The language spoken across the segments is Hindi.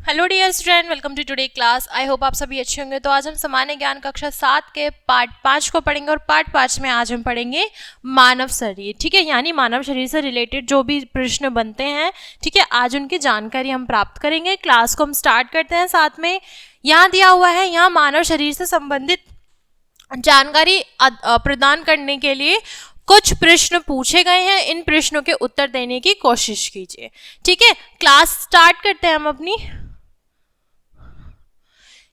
Hello dear student, welcome to today class. I hope आप सभी अच्छे होंगे। तो आज हम सामान्य ज्ञान कक्षा 7 के पार्ट 5 को पढ़ेंगे और पार्ट 5 में आज हम पढ़ेंगे मानव शरीर। ठीक है, यानी मानव शरीर से रिलेटेड जो भी प्रश्न बनते हैं, ठीक है, आज उनकी जानकारी हम प्राप्त करेंगे। क्लास को हम स्टार्ट करते हैं। साथ में यहाँ दिया हुआ है, यहाँ मानव शरीर से संबंधित जानकारी प्रदान करने के लिए कुछ प्रश्न पूछे गए हैं। इन प्रश्नों के उत्तर देने की कोशिश कीजिए। ठीक है, क्लास स्टार्ट करते हैं हम अपनी।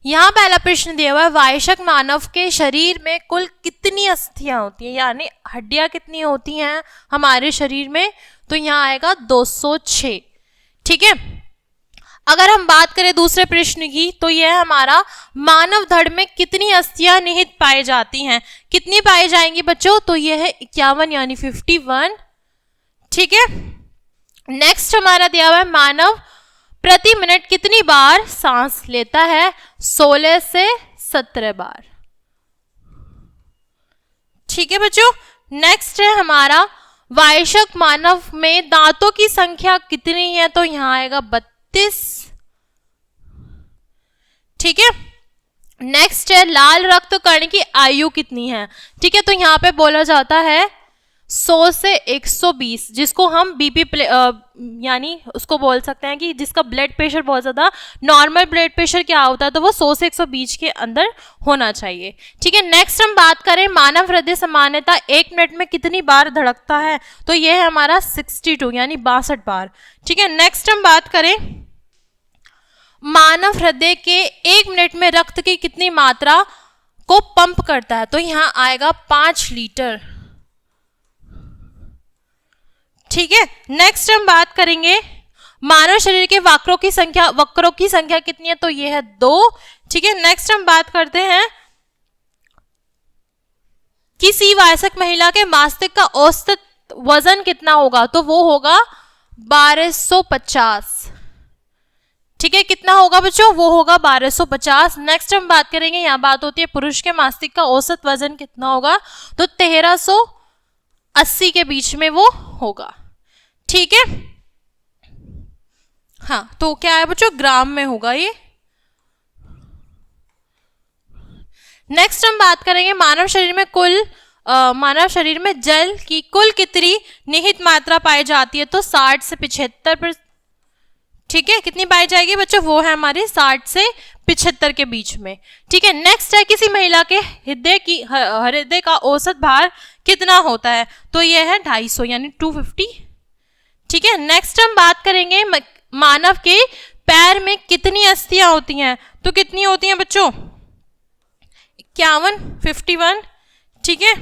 यहाँ पहला प्रश्न दिया हुआ है, वयस्क मानव के शरीर में कुल कितनी अस्थियां होती हैं, यानी हड्डियां कितनी होती हैं हमारे शरीर में। तो यहाँ आएगा 206। ठीक है, अगर हम बात करें दूसरे प्रश्न की, तो यह हमारा मानव धड़ में कितनी अस्थियां निहित पाई जाती हैं। कितनी पाई जाएंगी बच्चों? तो यह है 51 यानी 51। ठीक है, नेक्स्ट हमारा दिया हुआ है, मानव प्रति मिनट कितनी बार सांस लेता है? 16 से 17 बार। ठीक है बच्चों, नेक्स्ट है हमारा, वयस्क मानव में दांतों की संख्या कितनी है? तो यहां आएगा 32। ठीक है, नेक्स्ट है, लाल रक्त कण की आयु कितनी है? ठीक है, तो यहां पे बोला जाता है 100 से 120, जिसको हम बीपी यानी उसको बोल सकते हैं कि जिसका ब्लड प्रेशर बहुत ज़्यादा, नॉर्मल ब्लड प्रेशर क्या होता है, तो वो 100 से 120 के अंदर होना चाहिए। ठीक है, नेक्स्ट हम बात करें, मानव हृदय सामान्यतः 1 मिनट में कितनी बार धड़कता है? तो ये है हमारा 62 यानी 62 बार। ठीक है, नेक्स्ट हम बात करें, मानव हृदय के 1 मिनट में रक्त की कितनी मात्रा को पंप करता है? तो यहाँ आएगा 5 लीटर। ठीक है, नेक्स्ट हम बात करेंगे, मानव शरीर के वक्रों की संख्या कितनी है? तो ये है 2। ठीक है, नेक्स्ट हम बात करते हैं, किसी वयस्क महिला के मस्तिष्क का औसत वजन कितना होगा? तो वो होगा 1250। ठीक है, कितना होगा बच्चों? वो होगा 1250। नेक्स्ट हम बात करेंगे, यहाँ बात होती है पुरुष के मस्तिष्क का औसत वजन कितना होगा? तो 1380 के बीच में वो होगा। ठीक है, हाँ, तो क्या है बच्चों? ग्राम में होगा ये। नेक्स्ट हम बात करेंगे, मानव शरीर में जल की कुल कितनी निहित मात्रा पाई जाती है? तो 60 से 75। ठीक है, कितनी पाई जाएगी बच्चों? वो है हमारे 60 से 75 के बीच में। ठीक है, नेक्स्ट है, किसी महिला के हृदय का औसत भार कितना होता है? तो यह है 250 यानी 250। ठीक है, नेक्स्ट हम बात करेंगे, मानव के पैर में कितनी अस्थियां होती हैं? तो कितनी होती हैं बच्चों? 51, 51। ठीक है,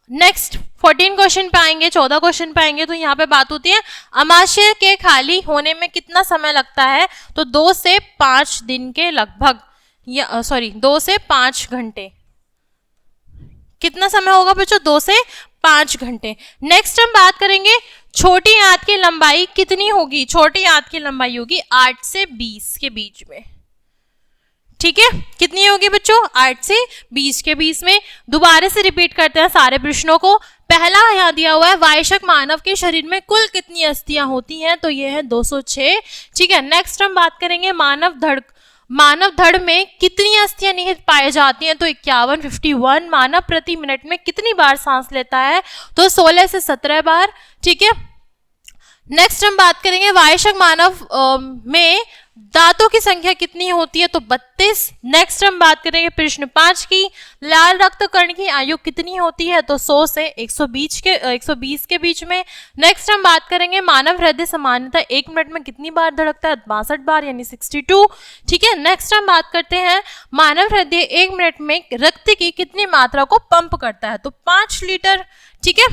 नेक्स्ट 14 क्वेश्चन पाएंगे, 14 क्वेश्चन पाएंगे। तो यहाँ पे बात होती है, अमाशय के खाली होने में कितना समय लगता है? तो 2 से 5 दिन के लगभग, या 2 से 5 घंटे। कितना समय होगा बच्चों? 2 से 5 घंटे। नेक्स्ट हम बात करेंगे, छोटी आंत की लंबाई कितनी होगी? छोटी आंत की लंबाई होगी 8 से 20 के बीच में। ठीक है, कितनी होगी बच्चों? 8 से 20 के बीच में। दोबारा से रिपीट करते हैं सारे प्रश्नों को। पहला यहाँ दिया हुआ है, वयस्क मानव के शरीर में कुल कितनी अस्थियां होती हैं? तो ये है 206। ठीक है, नेक्स्ट हम बात करेंगे, मानव धड़ में कितनी अस्थियां निहित पाई जाती हैं? तो 51, 51। मानव प्रति मिनट में कितनी बार सांस लेता है? तो 16 से 17 बार। ठीक है, नेक्स्ट हम बात करेंगे, वयस्क मानव में दांतों की संख्या कितनी होती है? तो 32। नेक्स्ट हम बात करेंगे प्रश्न 5 की, लाल रक्त कण की आयु कितनी होती है? तो 100 से 120 के बीच में। नेक्स्ट हम बात करेंगे, मानव हृदय सामान्यतः 1 मिनट में कितनी बार धड़कता है? 62 बार यानी 62। ठीक है, नेक्स्ट हम बात करते हैं, मानव हृदय 1 मिनट में रक्त की कितनी मात्रा को पंप करता है? तो 5 लीटर। ठीक है,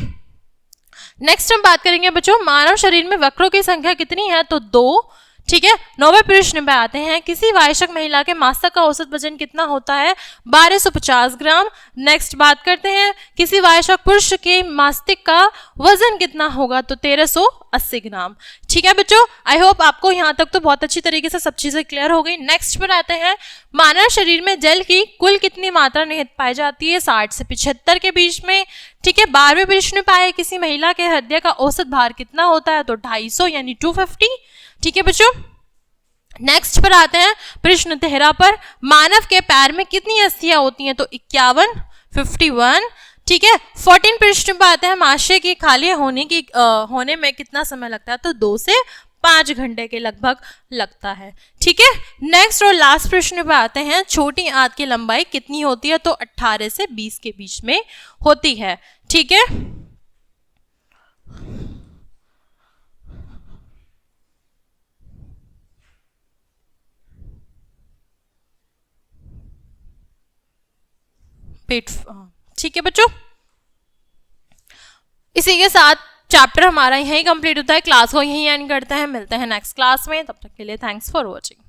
नेक्स्ट हम बात करेंगे बच्चों, मानव शरीर में वक्रों की संख्या कितनी है? तो 2। ठीक है, 9वें प्रश्न पे आते हैं, किसी वयस्क महिला के मस्तिष्क का औसत वजन कितना होता है? 1250 ग्राम। नेक्स्ट बात करते हैं, किसी वयस्क पुरुष के मस्तिष्क का वजन कितना होगा? तो 1380 ग्राम। ठीक है बच्चों, आई होप आपको यहाँ तक तो बहुत अच्छी तरीके से सब चीजें क्लियर हो गई। नेक्स्ट पर आते हैं, मानव शरीर में जल की कुल कितनी मात्रा निहित पाई जाती है? 60 से 75 के बीच में। ठीक है, 12वें प्रश्न पे आए, किसी महिला के हृदय का औसत भार कितना होता है? तो 250 यानी 250। ठीक है बच्चों, नेक्स्ट पर आते हैं प्रश्न 13 पर, मानव के पैर में कितनी अस्थियां होती हैं? तो 51, 51। ठीक है। 14 प्रश्न पर आते हैं, महाशय के खाली होने में कितना समय लगता है? तो 2 से 5 घंटे के लगभग लगता है। ठीक है। नेक्स्ट और लास्ट प्रश्न पर आते हैं, छोटी आंत की लंबाई कितनी होती है? तो 18 से 20 के बीच में होती है। ठीक है। ठीक है बच्चों, इसी के साथ चैप्टर हमारा यहीं कंप्लीट होता है। क्लास को यहीं एंड करते हैं। मिलते हैं नेक्स्ट क्लास में, तब तक के लिए थैंक्स फॉर वॉचिंग।